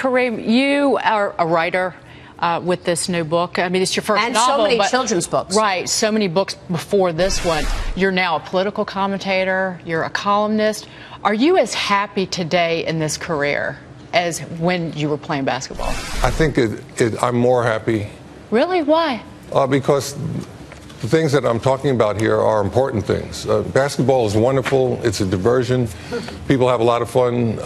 Kareem, you are a writer with this new book. I mean, it's your first novel. And so many children's books. Right, so many books before this one. You're now a political commentator. You're a columnist. Are you as happy today in this career as when you were playing basketball? I think I'm more happy. Really? Why? Because the things that I'm talking about here are important things. Basketball is wonderful. It's a diversion. People have a lot of fun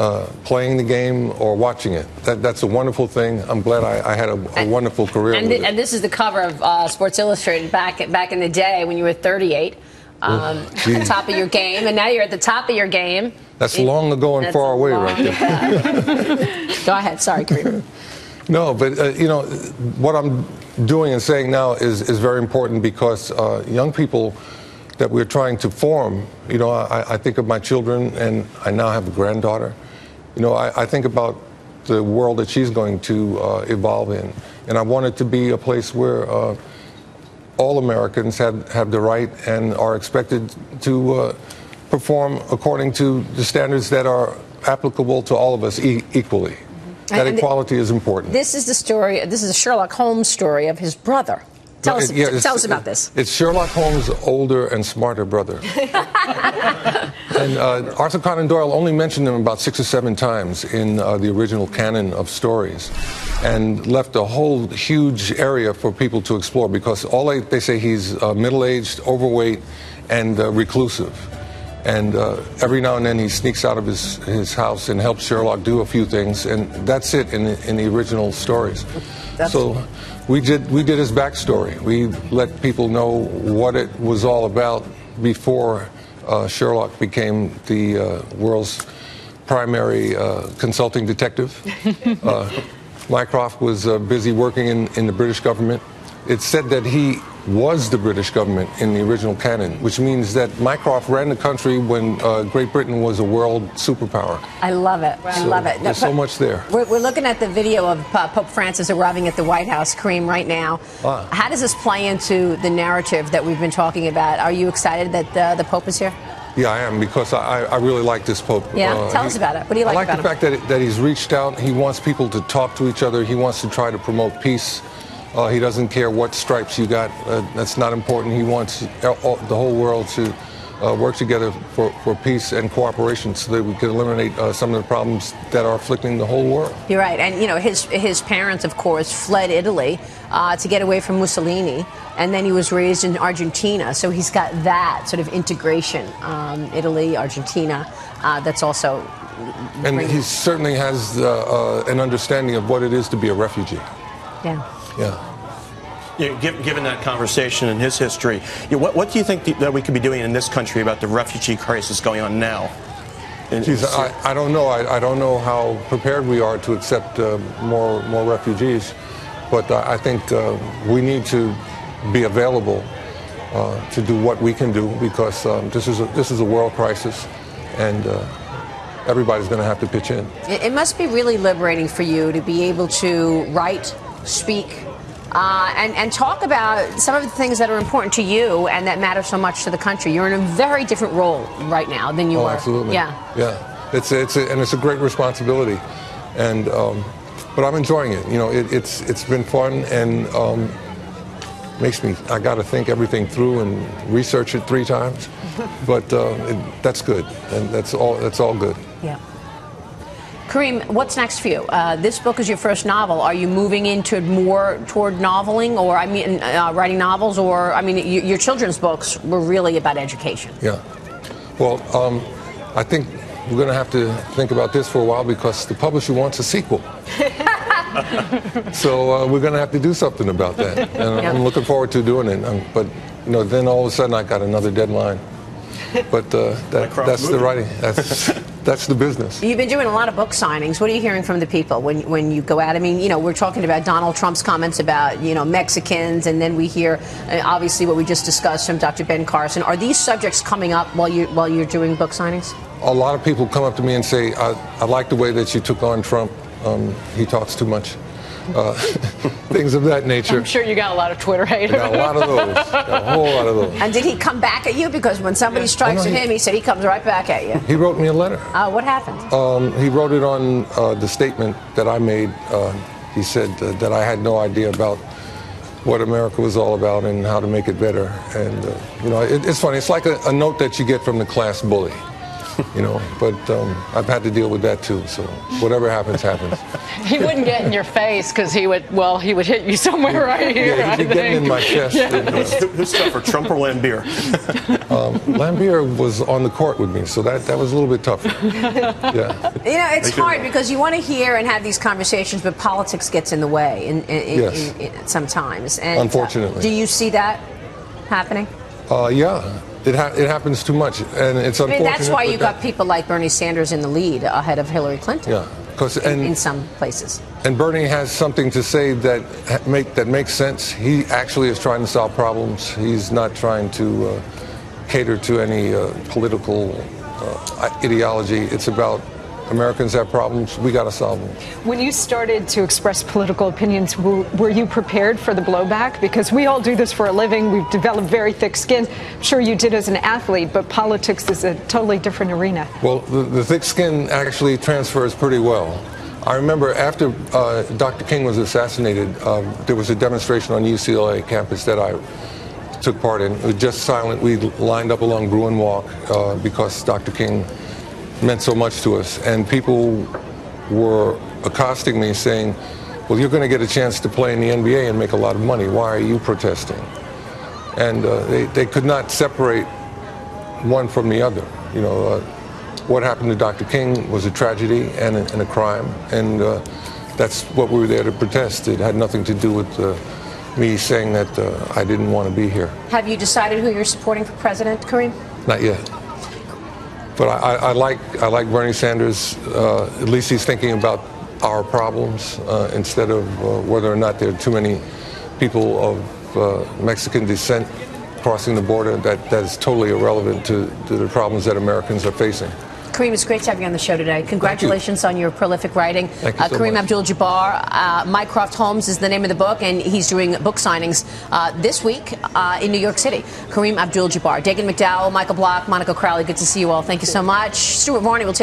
playing the game or watching it. That's a wonderful thing. I'm glad I had a wonderful career. And this is the cover of Sports Illustrated back in the day when you were 38. At the top of your game, and now you're at the top of your game. That's long ago and far away right there. Go ahead. Sorry, Kareem. No, but, you know, what I'm doing and saying now is very important because young people that we're trying to form, you know, I think of my children, and I now have a granddaughter. You know, I think about the world that she's going to evolve in, and I want it to be a place where all Americans have the right and are expected to perform according to the standards that are applicable to all of us equally. That equality is important. This is the story. This is a Sherlock Holmes story of his brother. Tell us about this. It's Sherlock Holmes' older and smarter brother. And Arthur Conan Doyle only mentioned him about 6 or 7 times in the original canon of stories, and left a whole huge area for people to explore because all they say he's middle-aged, overweight, and reclusive. And every now and then he sneaks out of his house and helps Sherlock do a few things, and that's it in the original stories. So we did his backstory. We let people know what it was all about before Sherlock became the world's primary consulting detective. Mycroft was busy working in the British government. It's said that he was the British government in the original canon, which means that Mycroft ran the country when Great Britain was a world superpower. I love it. I love it. There's so much there. We're looking at the video of Pope Francis arriving at the White House, Kareem, right now. How does this play into the narrative that we've been talking about? Are you excited that the Pope is here? Yeah, I am, because I really like this Pope. Yeah, tell us about it. What do you like about him? I like the fact that he's reached out. He wants people to talk to each other. He wants to try to promote peace. He doesn't care what stripes you got. That's not important. He wants the whole world to work together for peace and cooperation so that we can eliminate some of the problems that are afflicting the whole world. You're right. And, you know, his parents, of course, fled Italy to get away from Mussolini. And then he was raised in Argentina. So he's got that sort of integration, Italy, Argentina, that's also... And he certainly has an understanding of what it is to be a refugee. Yeah. Yeah. Given that conversation and his history, what do you think that we could be doing in this country about the refugee crisis going on now? I don't know. I don't know how prepared we are to accept more refugees, but I think we need to be available to do what we can do, because this is a world crisis, and everybody's going to have to pitch in. It must be really liberating for you to be able to write, speak, and talk about some of the things that are important to you and that matter so much to the country. You're in a very different role right now than you were. Absolutely. Yeah. It's a great responsibility, and but I'm enjoying it. You know, it's been fun, and I got to think everything through and research it 3 times. But that's good, and that's all good. Yeah. Kareem, what's next for you? This book is your first novel. Are you moving into more toward noveling, or writing novels, or your children's books were really about education? Yeah. Well, I think we're going to have to think about this for a while, because the publisher wants a sequel. So we're going to have to do something about that, and I'm looking forward to doing it. But you know, then all of a sudden I got another deadline. But that's the writing. That's the business. You've been doing a lot of book signings. What are you hearing from the people when you go out? I mean, you know, we're talking about Donald Trump's comments about, you know, Mexicans, and then we hear obviously what we just discussed from Dr. Ben Carson. Are these subjects coming up while you're doing book signings? A lot of people come up to me and say, I like the way that you took on Trump. He talks too much. things of that nature. I'm sure you got a lot of Twitter haters. Got a lot of those. Got a whole lot of those. And did he come back at you? Because when somebody strikes at him, he said he comes right back at you. He wrote me a letter. What happened? He wrote it on the statement that I made. He said that I had no idea about what America was all about and how to make it better. And, it's funny. It's like a note that you get from the class bully. But I've had to deal with that too. So whatever happens, happens. He wouldn't get in your face because he would hit you somewhere right here. Yeah, he'd be getting in my chest. Yeah. Who's tougher, Trump or Lambier? Lambier was on the court with me, so that was a little bit tougher. Yeah. It's hard because you want to hear and have these conversations, but politics gets in the way in sometimes. And, unfortunately. Do you see that happening? Yeah. It happens too much, and it's unfortunate. That's why you got people like Bernie Sanders in the lead ahead of Hillary Clinton. Yeah, in some places. And Bernie has something to say that makes sense. He actually is trying to solve problems. He's not trying to cater to any political ideology. It's about Americans have problems. We got to solve them. When you started to express political opinions, were you prepared for the blowback? Because we all do this for a living. We've developed very thick skin. I'm sure you did as an athlete, but politics is a totally different arena. Well, the thick skin actually transfers pretty well. I remember after Dr. King was assassinated, there was a demonstration on UCLA campus that I took part in. It was just silent. We lined up along Bruin Walk because Dr. King meant so much to us, and people were accosting me saying, well, you're going to get a chance to play in the NBA and make a lot of money. Why are you protesting? And they could not separate one from the other. What happened to Dr. King was a tragedy and a crime, and that's what we were there to protest. It had nothing to do with me saying that I didn't want to be here. Have you decided who you're supporting for president, Kareem? Not yet. But I like Bernie Sanders. At least he's thinking about our problems instead of whether or not there are too many people of Mexican descent crossing the border. That is totally irrelevant to the problems that Americans are facing. Kareem, it's great to have you on the show today. Congratulations on your prolific writing. Thank you so Kareem much. Abdul-Jabbar, Mycroft Holmes is the name of the book, and he's doing book signings this week in New York City. Kareem Abdul-Jabbar, Dagan McDowell, Michael Block, Monica Crowley, good to see you all. Thank you so much. Stuart Varney will take